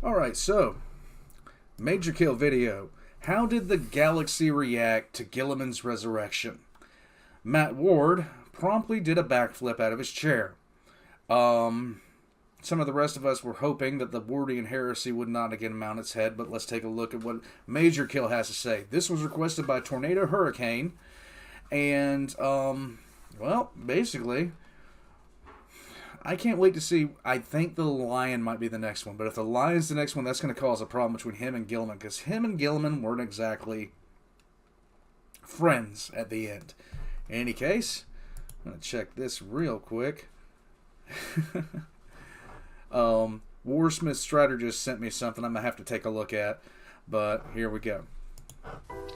Alright, so, Majorkill video. How did the galaxy react to Guilliman's resurrection? Matt Ward promptly did a backflip out of his chair. Some of the rest of us were hoping that the Wardian heresy would not again mount its head, but let's take a look at what Majorkill has to say. This was requested by Tornado Hurricane, and, well, basically, I can't wait to see. I think the Lion might be the next one, but if the Lion's the next one, that's going to cause a problem between him and Guilliman, because him and Guilliman weren't exactly friends at the end. In any case, I'm going to check this real quick. Warsmith Strider just sent me something I'm going to have to take a look at, but here we go.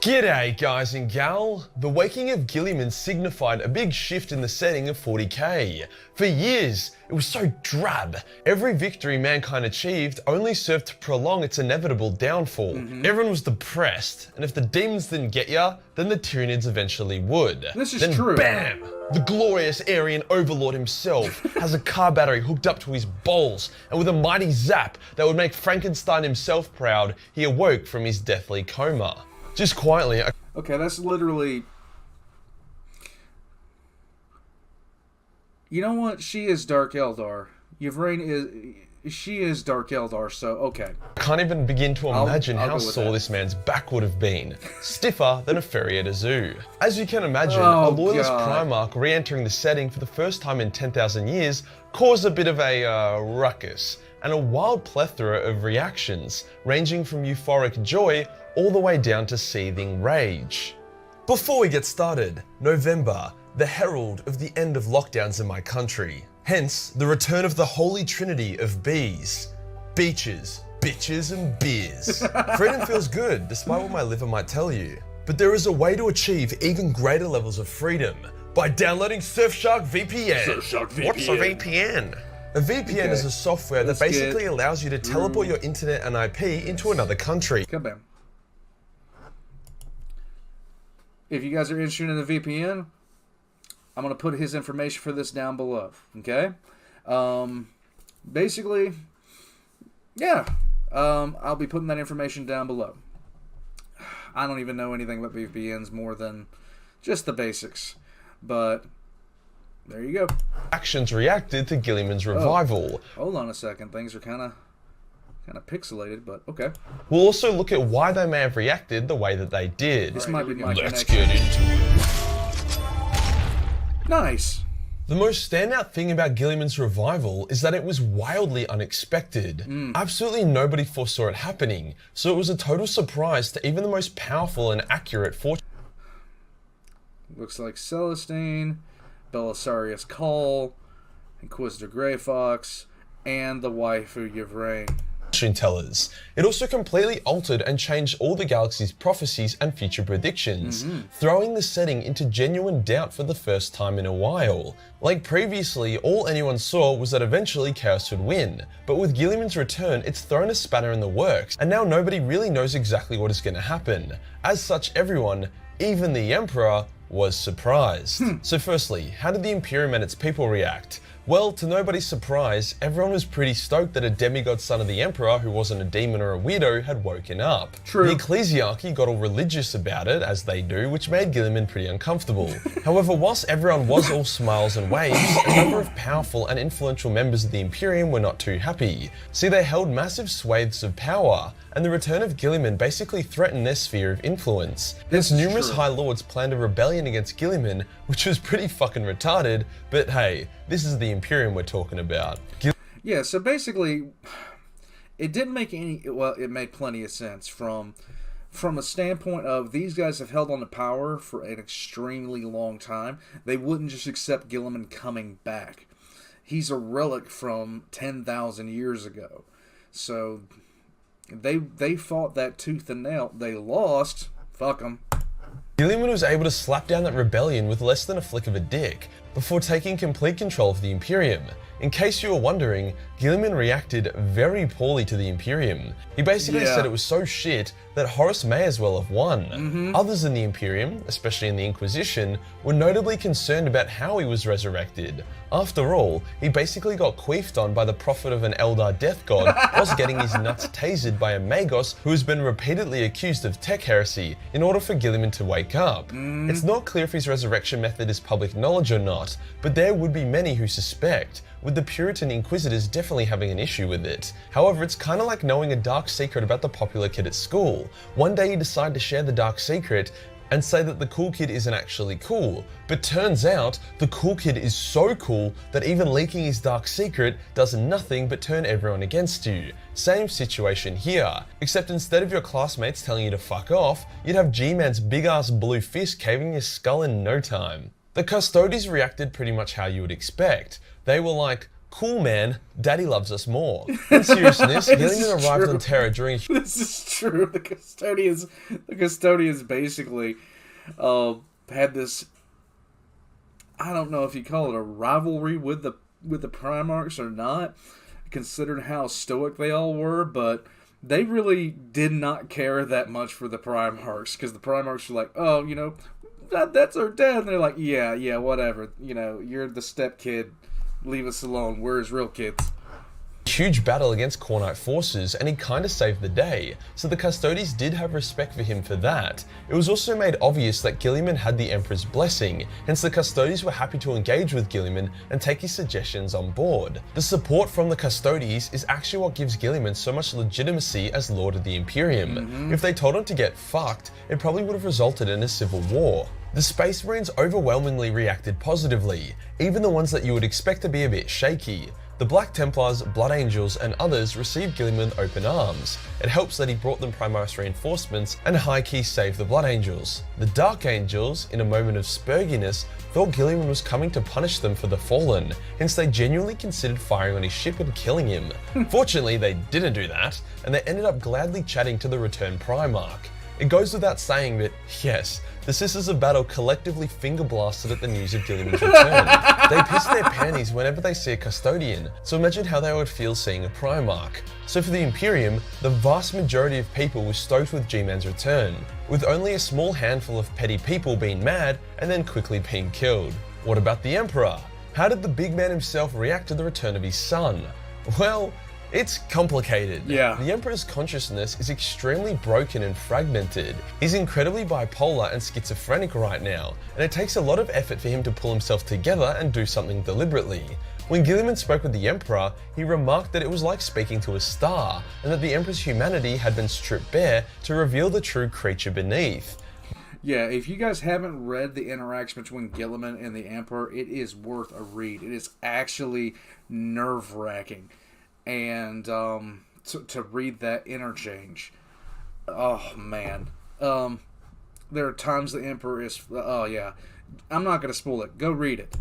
G'day guys and gal. The waking of Guilliman signified a big shift in the setting of 40k. For years, it was so drab. Every victory mankind achieved only served to prolong its inevitable downfall. Everyone was depressed, and if the demons didn't get ya, then the Tyranids eventually would. This is then true. Bam! The glorious Aryan overlord himself has a car battery hooked up to his balls, and with a mighty zap that would make Frankenstein himself proud, he awoke from his deathly coma. Just quietly. Okay, that's literally... You know what? She is Dark Eldar. Yvraine is... She is Dark Eldar, so okay. I can't even begin to imagine I'll how sore this man's back would have been. Stiffer than a ferry at a zoo. As you can imagine, a loyalist Primarch re-entering the setting for the first time in 10,000 years caused a bit of a ruckus, and a wild plethora of reactions, ranging from euphoric joy all the way down to seething rage. Before we get started, November, the herald of the end of lockdowns in my country. Hence, the return of the holy trinity of bees. Beaches, bitches and beers. Freedom feels good, despite what my liver might tell you. But there is a way to achieve even greater levels of freedom by downloading Surfshark VPN. Surfshark VPN. What's a VPN? A VPN is a software that basically allows you to teleport your internet and IP into another country. Come on. If you guys are interested in the VPN, I'm going to put his information for this down below, okay? Basically, yeah, I'll be putting that information down below. I don't even know anything about VPNs more than just the basics, but there you go. Actions reacted to Guilliman's revival. Hold on a second, things are kind of pixelated, but okay. We'll also look at why they may have reacted the way that they did. This might be my Let's connection. get into it. Nice. The most standout thing about Guilliman's revival is that it was wildly unexpected. Absolutely nobody foresaw it happening, so it was a total surprise to even the most powerful and accurate fortune. Looks like Celestine, Belisarius Cull, Inquisitor Grey Fox, and the waifu Yvraine. Tellers. It also completely altered and changed all the galaxy's prophecies and future predictions, throwing the setting into genuine doubt for the first time in a while. Like previously, all anyone saw was that eventually Chaos would win, but with Guilliman's return, it's thrown a spanner in the works, and now nobody really knows exactly what is going to happen. As such, everyone, even the Emperor, was surprised. So firstly, how did the Imperium and its people react? Well, to nobody's surprise, everyone was pretty stoked that a demigod son of the Emperor, who wasn't a demon or a weirdo, had woken up. True. The ecclesiarchy got all religious about it, as they do, which made Guilliman pretty uncomfortable. However, whilst everyone was all smiles and waves, a number of powerful and influential members of the Imperium were not too happy. See, they held massive swathes of power, and the return of Guilliman basically threatened their sphere of influence. Hence, numerous High Lords planned a rebellion against Guilliman, which was pretty fucking retarded, but hey, this is the Imperium we're talking about. Yeah, so basically, it didn't make any, well, it made plenty of sense from a standpoint of these guys have held on to power for an extremely long time. They wouldn't just accept Guilliman coming back. He's a relic from 10,000 years ago. So they fought that tooth and nail. They lost. Fuck them. Guilliman was able to slap down that rebellion with less than a flick of a dick. before taking complete control of the Imperium. In case you were wondering, Guilliman reacted very poorly to the Imperium. He basically said it was so shit that Horus may as well have won. Others in the Imperium, especially in the Inquisition, were notably concerned about how he was resurrected. After all, he basically got queefed on by the prophet of an Eldar death god whilst getting his nuts tasered by a Magos who has been repeatedly accused of tech heresy in order for Guilliman to wake up. It's not clear if his resurrection method is public knowledge or not, but there would be many who suspect, with the Puritan Inquisitors definitely having an issue with it. However, it's kinda like knowing a dark secret about the popular kid at school. One day you decide to share the dark secret and say that the cool kid isn't actually cool, but turns out the cool kid is so cool that even leaking his dark secret does nothing but turn everyone against you. Same situation here, except instead of your classmates telling you to fuck off, you'd have G-Man's big ass blue fist caving your skull in no time. The Custodes reacted pretty much how you would expect. They were like, cool man, daddy loves us more. In seriousness, Guilliman arrived on Terra during This is true. The custodians basically had this, I don't know if you call it a rivalry with the Primarchs or not, considering how stoic they all were, but they really did not care that much for the Primarchs, because the Primarchs were like, oh, you know, that's our dad. And they're like, yeah, whatever. You know, you're the step kid. Leave us alone. We're his real kids. Huge battle against Cornite forces, and he kinda saved the day, so the Custodes did have respect for him for that. It was also made obvious that Guilliman had the Emperor's blessing, hence the Custodes were happy to engage with Guilliman and take his suggestions on board. The support from the Custodes is actually what gives Guilliman so much legitimacy as Lord of the Imperium. If they told him to get fucked, it probably would have resulted in a civil war. The Space Marines overwhelmingly reacted positively, even the ones that you would expect to be a bit shaky. The Black Templars, Blood Angels, and others received Guilliman with open arms. It helps that he brought them Primaris reinforcements and high-key saved the Blood Angels. The Dark Angels, in a moment of spurginess, thought Guilliman was coming to punish them for the Fallen, hence they genuinely considered firing on his ship and killing him. Fortunately, they didn't do that, and they ended up gladly chatting to the returned Primarch. It goes without saying that, yes, the Sisters of Battle collectively finger blasted at the news of Guilliman's return. They piss their panties whenever they see a Custodian, so imagine how they would feel seeing a Primarch. So for the Imperium, the vast majority of people were stoked with G-Man's return, with only a small handful of petty people being mad and then quickly being killed. What about the Emperor? How did the big man himself react to the return of his son? Well, it's complicated. Yeah. The Emperor's consciousness is extremely broken and fragmented. He's incredibly bipolar and schizophrenic right now, and it takes a lot of effort for him to pull himself together and do something deliberately. When Guilliman spoke with the Emperor, he remarked that it was like speaking to a star, and that the Emperor's humanity had been stripped bare to reveal the true creature beneath. Yeah, if you guys haven't read the interaction between Guilliman and the Emperor, it is worth a read. It is actually nerve-wracking. And to read that interchange, oh man, there are times the Emperor is, oh yeah, I'm not going to spoil it, go read it.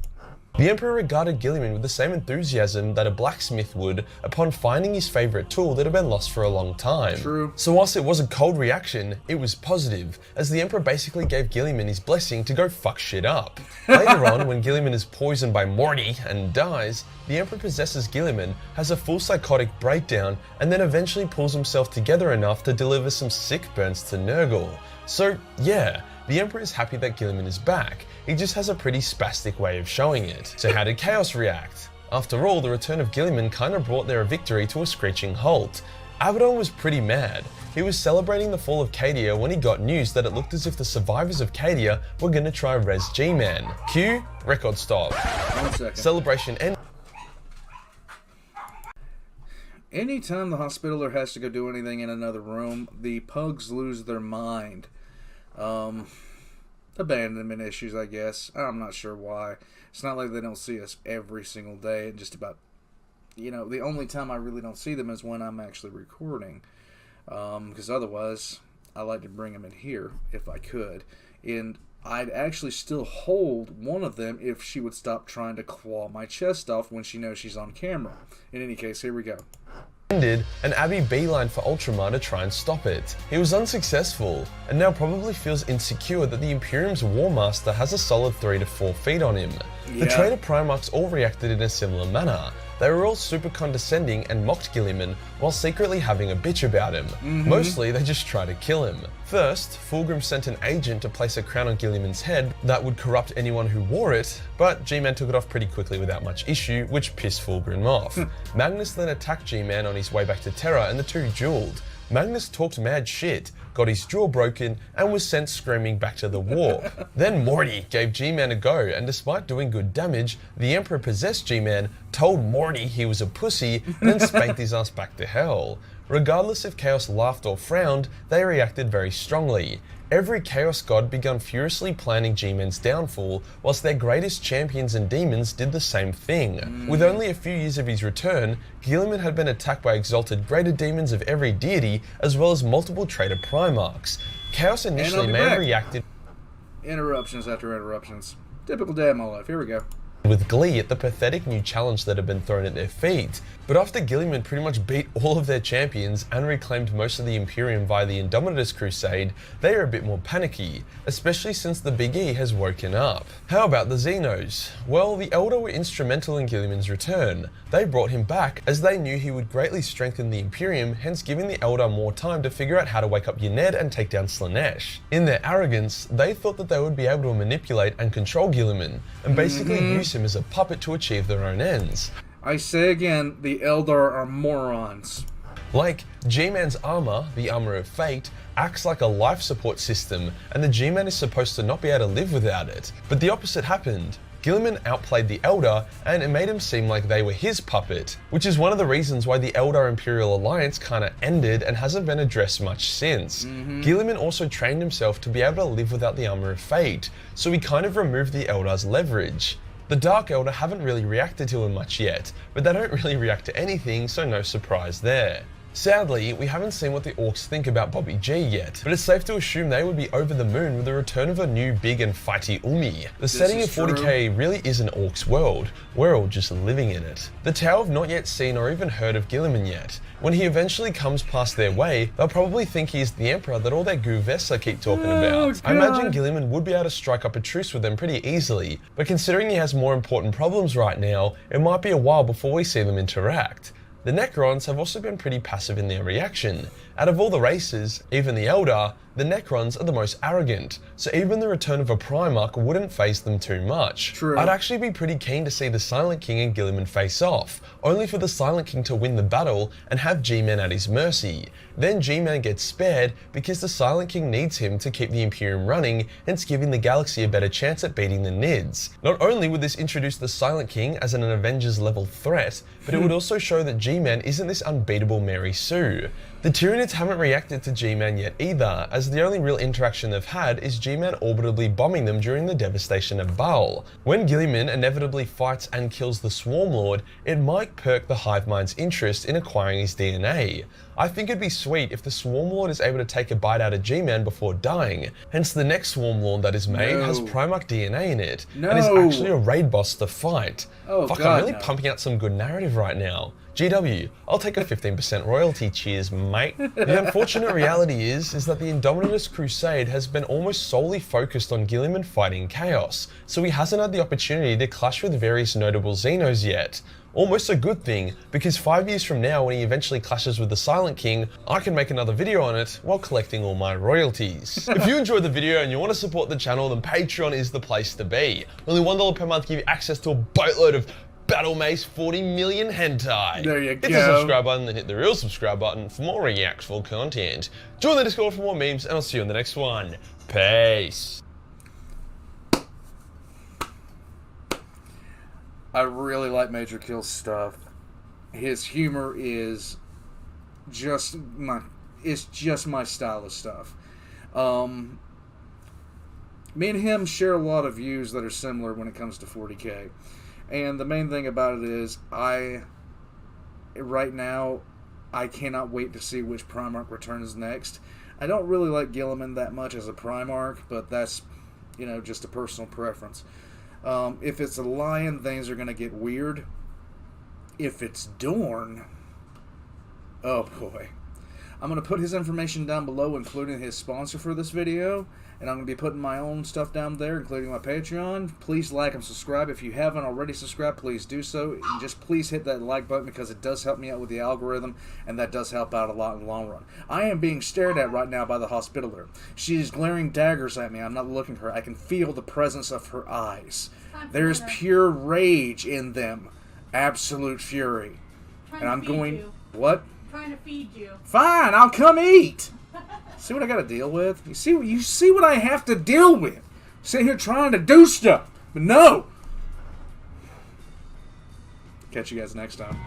The Emperor regarded Guilliman with the same enthusiasm that a blacksmith would upon finding his favourite tool that had been lost for a long time. True. So whilst it was a cold reaction, it was positive, as the Emperor basically gave Guilliman his blessing to go fuck shit up. Later on, when Guilliman is poisoned by Morty and dies, the Emperor possesses Guilliman, has a full psychotic breakdown, and then eventually pulls himself together enough to deliver some sick burns to Nurgle. So yeah, the Emperor is happy that Guilliman is back. He just has a pretty spastic way of showing it. So how did Chaos react? After all, the return of Guilliman kinda brought their victory to a screeching halt. Abaddon was pretty mad. He was celebrating the fall of Cadia when he got news that it looked as if the survivors of Cadia were gonna try res G-Man. Cue, record stop. 1 second. Celebration ended. Anytime the hospitaler has to go do anything in another room, the pugs lose their mind. Abandonment issues, I guess. I'm not sure why. It's not like they don't see us every single day. Just about, you know, the only time I really don't see them is when I'm actually recording. Because otherwise, I like to bring them in here if I could. And I'd actually still hold one of them if she would stop trying to claw my chest off when she knows she's on camera. In any case, here we go. Ended, and Abby beelined for Ultramar to try and stop it. He was unsuccessful, and now probably feels insecure that the Imperium's War Master has a solid 3 to 4 feet on him. The Traitor Primarchs all reacted in a similar manner. They were all super condescending and mocked Guilliman while secretly having a bitch about him. Mostly, they just tried to kill him. First, Fulgrim sent an agent to place a crown on Guilliman's head that would corrupt anyone who wore it, but G-Man took it off pretty quickly without much issue, which pissed Fulgrim off. Magnus then attacked G-Man on his way back to Terra and the two dueled. Magnus talked mad shit, got his jaw broken, and was sent screaming back to the warp. Then Morty gave G-Man a go, and despite doing good damage, the Emperor possessed G-Man, told Morty he was a pussy, and then spanked his ass back to hell. Regardless if Chaos laughed or frowned, they reacted very strongly. Every Chaos God began furiously planning G-Man's downfall, whilst their greatest champions and demons did the same thing. With only a few years of his return, Guilliman had been attacked by exalted greater demons of every deity, as well as multiple traitor Primarchs. Chaos initially may have reacted... Interruptions after interruptions. Typical day of my life. Here we go. With glee at the pathetic new challenge that had been thrown at their feet. But after Guilliman pretty much beat all of their champions and reclaimed most of the Imperium via the Indomitus Crusade, they are a bit more panicky, especially since the Big E has woken up. How about the Xenos? Well, the Elder were instrumental in Guilliman's return. They brought him back as they knew he would greatly strengthen the Imperium, hence giving the Elder more time to figure out how to wake up Yoned and take down Slaanesh. In their arrogance, they thought that they would be able to manipulate and control Guilliman, and basically use him as a puppet to achieve their own ends. I say again, the Eldar are morons. Like, G-Man's armor, the Armor of Fate, acts like a life support system, and the G-Man is supposed to not be able to live without it. But the opposite happened. Guilliman outplayed the Elder, and it made him seem like they were his puppet, which is one of the reasons why the Eldar Imperial Alliance kinda ended and hasn't been addressed much since. Guilliman also trained himself to be able to live without the Armor of Fate, so he kind of removed the Eldar's leverage. The Dark Elder haven't really reacted to him much yet, but they don't really react to anything, so no surprise there. Sadly, we haven't seen what the Orcs think about Bobby G yet, but it's safe to assume they would be over the moon with the return of a new big and fighty Umi. The setting of 40k really is an Orcs world, we're all just living in it. The Tau have not yet seen or even heard of Guilliman yet. When he eventually comes past their way, they'll probably think he's the Emperor that all their Guvessa keep talking about. I imagine Guilliman would be able to strike up a truce with them pretty easily, but considering he has more important problems right now, it might be a while before we see them interact. The Necrons have also been pretty passive in their reaction. Out of all the races, even the Eldar, the Necrons are the most arrogant, so even the return of a Primarch wouldn't faze them too much. True. I'd actually be pretty keen to see the Silent King and Guilliman face off, only for the Silent King to win the battle and have G-Man at his mercy. Then G-Man gets spared because the Silent King needs him to keep the Imperium running, hence giving the galaxy a better chance at beating the Nids. Not only would this introduce the Silent King as an Avengers level threat, but it would also show that G-Man isn't this unbeatable Mary Sue. The Tyranids haven't reacted to G-Man yet either, as the only real interaction they've had is G-Man orbitably bombing them during the devastation of Baal. When Guilliman inevitably fights and kills the Swarm Lord, it might perk the Hive Mind's interest in acquiring his DNA. I think it'd be sweet if the Swarm Lord is able to take a bite out of G-Man before dying, hence the next Swarm Lord that is made has Primarch DNA in it, and is actually a raid boss to fight. Fuck, I'm really pumping out some good narrative right now. GW, I'll take a 15% royalty, cheers mate. The unfortunate reality is that the Indomitus Crusade has been almost solely focused on Guilliman fighting Chaos, so he hasn't had the opportunity to clash with various notable Xenos yet. Almost a good thing, because 5 years from now when he eventually clashes with the Silent King, I can make another video on it while collecting all my royalties. If you enjoyed the video and you want to support the channel, then Patreon is the place to be. Only $1 per month give you access to a boatload of Battle Mace 40 million hentai. There you go. Hit the subscribe button and hit the real subscribe button for more reactful content. Join the Discord for more memes and I'll see you in the next one. Peace. I really like Majorkill's stuff. His humor is just my style of stuff. Me and him share a lot of views that are similar when it comes to 40k. And the main thing about it is, right now, I cannot wait to see which Primarch returns next. I don't really like Guilliman that much as a Primarch, but that's, just a personal preference. If it's a Lion, things are going to get weird. If it's Dorn, oh boy. I'm going to put his information down below, including his sponsor for this video. And I'm going to be putting my own stuff down there, including my Patreon. Please like and subscribe. If you haven't already subscribed, please do so. And just please hit that like button because it does help me out with the algorithm, and that does help out a lot in the long run. I am being stared at right now by the hospitaler. She is glaring daggers at me. I'm not looking at her. I can feel the presence of her eyes. There is pure rage in them. Absolute fury. And I'm going... What? Trying to feed you. Fine, I'll come eat. See what I got to deal with? You see what I have to deal with? Sitting here trying to do stuff, but no. Catch you guys next time.